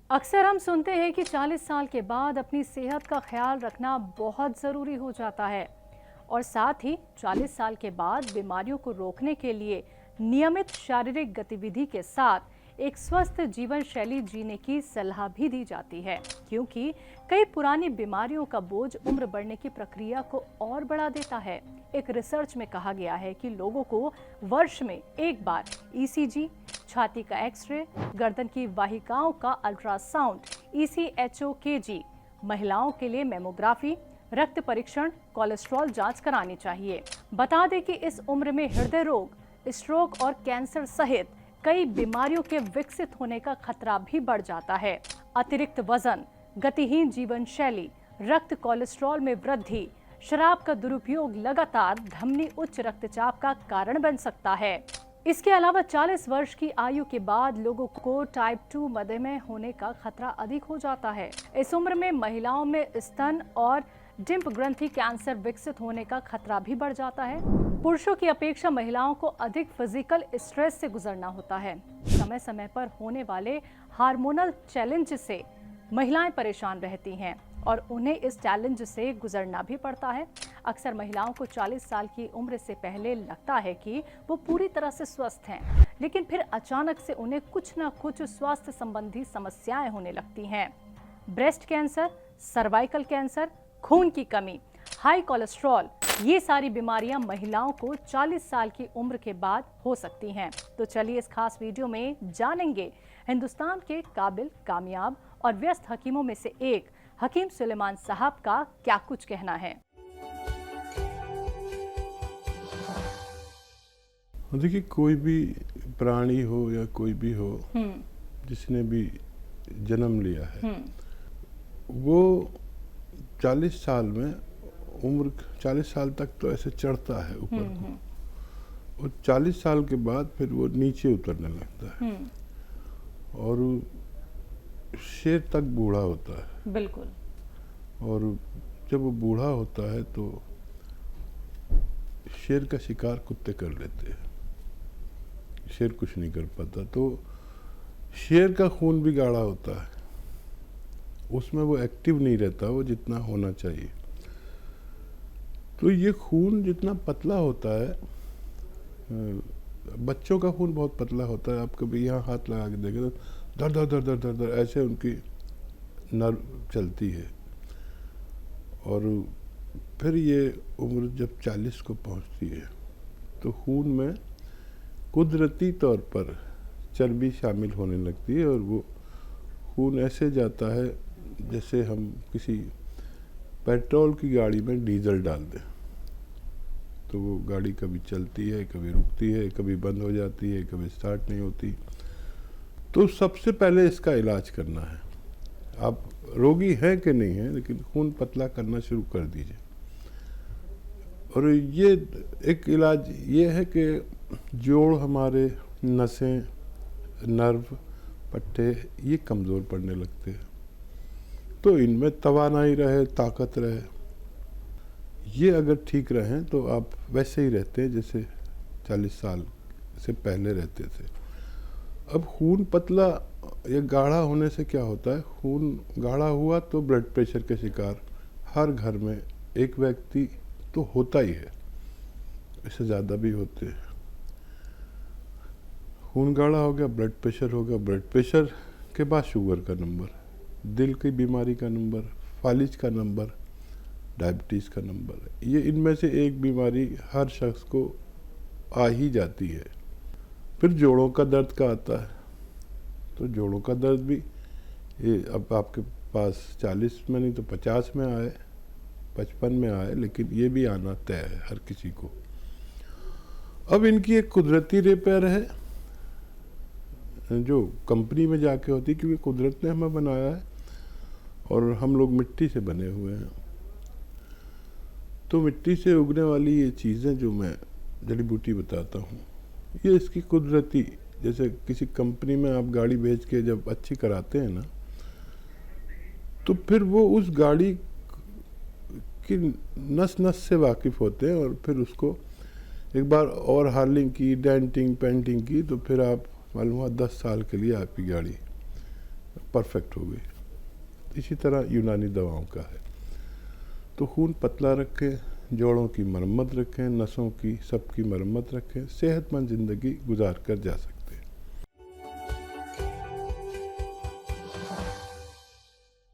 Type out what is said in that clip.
अक्सर हम सुनते हैं कि 40 साल के बाद अपनी सेहत का ख्याल रखना बहुत ज़रूरी हो जाता है और साथ ही 40 साल के बाद बीमारियों को रोकने के लिए नियमित शारीरिक गतिविधि के साथ एक स्वस्थ जीवन शैली जीने की सलाह भी दी जाती है, क्योंकि कई पुरानी बीमारियों का बोझ उम्र बढ़ने की प्रक्रिया को और बढ़ा देता है। एक रिसर्च में कहा गया है कि लोगों को वर्ष में एक बार ईसीजी, छाती का एक्सरे, गर्दन की वाहिकाओं का अल्ट्रासाउंड ECHO-KG, महिलाओं के लिए मेमोग्राफी, रक्त परीक्षण, कोलेस्ट्रॉल जांच करानी चाहिए। बता दें कि इस उम्र में हृदय रोग, स्ट्रोक और कैंसर सहित कई बीमारियों के विकसित होने का खतरा भी बढ़ जाता है। अतिरिक्त वजन, गतिहीन जीवन शैली, रक्त कोलेस्ट्रॉल में वृद्धि, शराब का दुरुपयोग लगातार धमनी उच्च रक्तचाप का कारण बन सकता है। इसके अलावा 40 वर्ष की आयु के बाद लोगों को टाइप 2 मधुमेह होने का खतरा अधिक हो जाता है। इस उम्र में महिलाओं में स्तन और डिंप ग्रंथि कैंसर विकसित होने का खतरा भी बढ़ जाता है। पुरुषों की अपेक्षा महिलाओं को अधिक फिजिकल स्ट्रेस से गुजरना होता है। समय समय पर होने वाले हार्मोनल चैलेंज से महिलाएं परेशान रहती हैं और उन्हें इस चैलेंज से गुजरना भी पड़ता है। अक्सर महिलाओं को 40 साल की उम्र से पहले लगता है कि वो पूरी तरह से स्वस्थ हैं, लेकिन फिर अचानक से उन्हें कुछ न कुछ स्वास्थ्य संबंधी समस्याएं होने लगती हैं। ब्रेस्ट कैंसर, सर्वाइकल कैंसर, खून की कमी, हाई कोलेस्ट्रॉल, ये सारी बीमारियां महिलाओं को 40 साल की उम्र के बाद हो सकती हैं। तो चलिए इस खास वीडियो में जानेंगे हिंदुस्तान के काबिल, कामयाब और व्यस्त हकीमों में से एक हकीम सुलेमान साहब का क्या कुछ कहना है। देखिए, कोई भी प्राणी हो या कोई भी हो जिसने भी जन्म लिया है, वो 40 साल में उम्र 40 साल तक तो ऐसे चढ़ता है ऊपर को, और 40 साल के बाद फिर वो नीचे उतरने लगता है और शेर तक बूढ़ा होता है। बिल्कुल। और जब वो बूढ़ा होता है तो शेर का शिकार कुत्ते कर लेते हैं, शेर कुछ नहीं कर पाता। तो शेर का खून भी गाढ़ा होता है, उसमें वो एक्टिव नहीं रहता वो जितना होना चाहिए। तो ये खून जितना पतला होता है, बच्चों का खून बहुत पतला होता है। आप कभी यहाँ हाथ लगा के देखें तो दर दर दर दर दर दर ऐसे उनकी नर्व चलती है। और फिर ये उम्र जब 40 को पहुँचती है तो खून में कुदरती तौर पर चर्बी शामिल होने लगती है और वो खून ऐसे जाता है जैसे हम किसी पेट्रोल की गाड़ी में डीजल डाल दें। तो वो गाड़ी कभी चलती है, कभी रुकती है, कभी बंद हो जाती है, कभी स्टार्ट नहीं होती। तो सबसे पहले इसका इलाज करना है। आप रोगी हैं कि नहीं हैं, लेकिन खून पतला करना शुरू कर दीजिए। और ये एक इलाज ये है कि जोड़, हमारे नसें, नर्व, पट्टे ये कमज़ोर पड़ने लगते हैं, तो इनमें तवानाई रहे, ताकत रहे। ये अगर ठीक रहें तो आप वैसे ही रहते हैं जैसे 40 साल से पहले रहते थे। अब खून पतला या गाढ़ा होने से क्या होता है, खून गाढ़ा हुआ तो ब्लड प्रेशर के शिकार हर घर में एक व्यक्ति तो होता ही है, इससे ज़्यादा भी होते हैं। खून गाढ़ा हो गया, ब्लड प्रेशर हो गया, ब्लड प्रेशर के बाद शुगर का नंबर, दिल की बीमारी का नंबर, फालिज का नंबर, डायबिटीज़ का नंबर। ये इनमें से एक बीमारी हर शख्स को आ ही जाती है। फिर जोड़ों का दर्द का आता है, तो जोड़ों का दर्द भी ये अब आपके पास 40 में नहीं तो 50 में आए, 55 में आए, लेकिन ये भी आना तय है हर किसी को। अब इनकी एक कुदरती रिपेयर है जो कंपनी में जाके होती, क्योंकि कुदरत ने हमें बनाया है और हम लोग मिट्टी से बने हुए हैं। तो मिट्टी से उगने वाली ये चीज़ें जो मैं जड़ी बूटी बताता हूँ, ये इसकी कुदरती, जैसे किसी कंपनी में आप गाड़ी भेज के जब अच्छी कराते हैं ना, तो फिर वो उस गाड़ी की नस नस से वाकिफ़ होते हैं और फिर उसको एक बार और हार्लिंग की, डेंटिंग, पेंटिंग की, तो फिर आप मालूम हुआ 10 साल के लिए आपकी गाड़ी परफेक्ट हो गई। इसी तरह यूनानी दवाओं का है। तो खून पतला रखें, जोड़ों की मरम्मत रखें, नसों की सबकी मरम्मत रखें, सेहतमंद ज़िंदगी गुजार कर जा सकें।